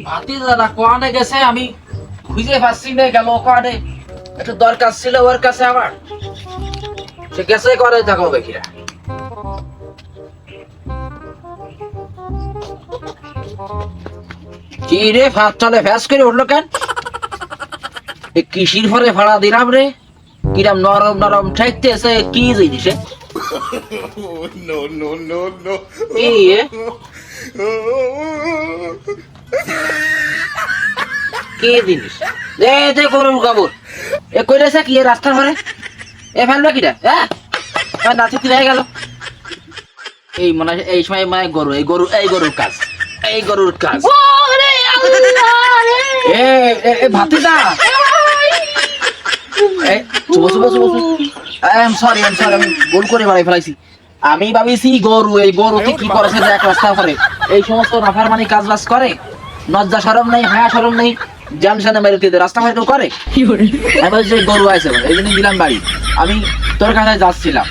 ভাতিজারা কোয়ানে গেছে আমি খুঁজে পাচ্ছি না, গেল কোয়ানে একটু দরকার ছিল ওর কাছে আমার, সে গেছে করে থাকো বেকিরা। কি রে ভাত চলে ফ্যাস করে উঠলো কেন? কিসির ফলে ভাড়া দিলাম রে, কিরাম নরম নরম ঠাইতেছে, কি জিনিস কি জিনিস গরুর কাপড় এ কইরেছে কি রাস্তার ঘরে এ ফেলবে কিরা? হ্যাঁ নাচি হয়ে গেল এই মনে হয় এই সময় মানে গরু এই গরু এই গরুর কাজ, এই গরুর কাজ। ভাতিজা সরি আমি ভুল করে বাড়াই ফেলাইছি। আমি ভাবিছি গরু, এই গরুকে কি করেছে এক রাস্তা করে এই সমস্ত নাফার মানে কাজ বাজ করে, লজ্জা শরম নেই, হায়া শরম নেই, জান সানে মেরে দিয়ে রাস্তা করে কেউ করে। আমি বলছি গরু আছে এই জন্য দিলাম বাড়ি। আমি তোর কাছে যাচ্ছিলাম,